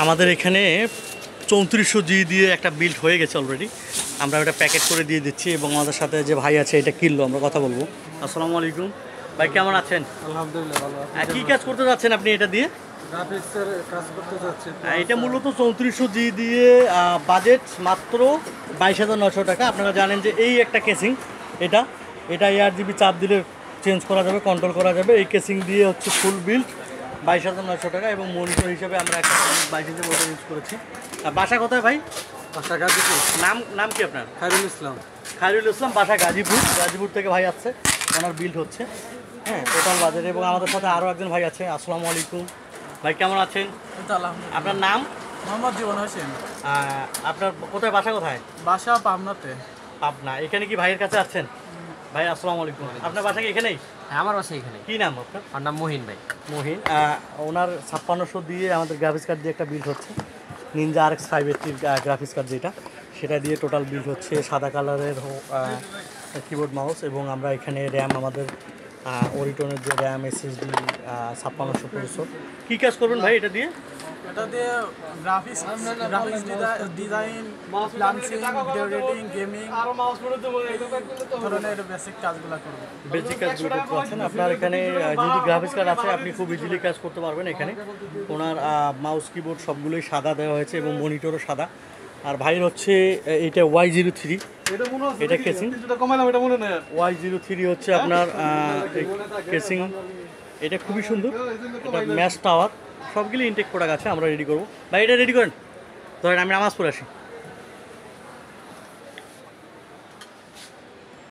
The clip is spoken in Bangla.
আমাদের এখানে 3400G দিয়ে একটা বিল্ড হয়ে গেছে অলরেডি। আমরা ওটা প্যাকেট করে দিয়ে দিচ্ছি এবং আমাদের সাথে যে ভাই আছে এটা কিনলো, আমরা কথা বলবো। আসসালামু আলাইকুম ভাই, কেমন আছেন? আলহামদুলিল্লাহ ভালো আছি। কি কাজ করতে যাচ্ছেন আপনি এটা দিয়ে? গ্রাফিক্সের কাজ করতে যাচ্ছি। এটা মূলত 3400G দিয়ে বাজেট মাত্র 22,900 টাকা। আপনারা জানেন যে এই একটা কেসিং, এটা এটা ARGB চাপ দিলে চেঞ্জ করা যাবে, কন্ট্রোল করা যাবে। এই কেসিং দিয়ে হচ্ছে ফুল বিল্ড 22,900 টাকা এবং মনিটর হিসেবে আমরা একটা 22 ইঞ্চি মনিটর ইউজ করেছি। বাসা কোথায় ভাই? বাসা গাজীপুর। নাম কি আপনার? খায়রুল ইসলাম। খায়রুল ইসলাম, বাসা গাজীপুর। গাজীপুর থেকে ভাই আসছে, ওনার বিল্ড হচ্ছে। হ্যাঁ, টোটাল বাজারে। এবং আমাদের সাথে আরও একজন ভাই আছে। আসসালামু আলাইকুম ভাই, কেমন আছেন? আপনার নাম? মোহাম্মদ জীবন হোসেন। আপনার কোথায় বাসা কোথায়? বাসা পাবনাতে। পাবনা। এখানে কি ভাইয়ের কাছে আছেন? ভাই আসসালামু আলাইকুম। আপনার বাসা কি এখানেই? হ্যাঁ, আমার বাসা এখানে। কি নাম আপনার? আমার নাম মহিন ভাই। মহিন। ওনার 5600 দিয়ে আমাদের গ্রাফিক্স কার্ড দিয়ে একটা বিল্ড হচ্ছে, নিনজা RX 580 গ্রাফিক্স কার্ড যেটা, সেটা দিয়ে টোটাল বিল্ড হচ্ছে। সাদা কালারের কিবোর্ড মাউস এবং আমরা এখানে র্যাম আমাদের ওরিটনের যে র্যাম SSD 5600 প্রসেসর। কী কাজ করবেন ভাই এটা দিয়ে? এটা দিয়ে graphics design, launching, editing, gaming ধরনের বেসিক কাজগুলো করব। বেসিক কাজগুলো করতে পারছেন। আপনার এখানে যদি গ্রাফিক্স কার্ড আছে আপনি খুব ইজিলি কাজ করতে পারবেন। এখানে ওনার মাউস কিবোর্ড সবগুলোই সাদা দেওয়া হয়েছে এবং মনিটরও সাদা। আর ভাইয়ের হচ্ছে এটা Y03, এটা কেসিং Y03 হচ্ছে আপনার কেসিং। এটা খুবই সুন্দর, এটা ম্যাশ টাওয়ার, সবগুলি ইনটেক প্রোডাক্ট আছে। আমরা রেডি করবো ভাই, এটা রেডি করেন। ধরেন আমি নামাজ পড়ে আসি।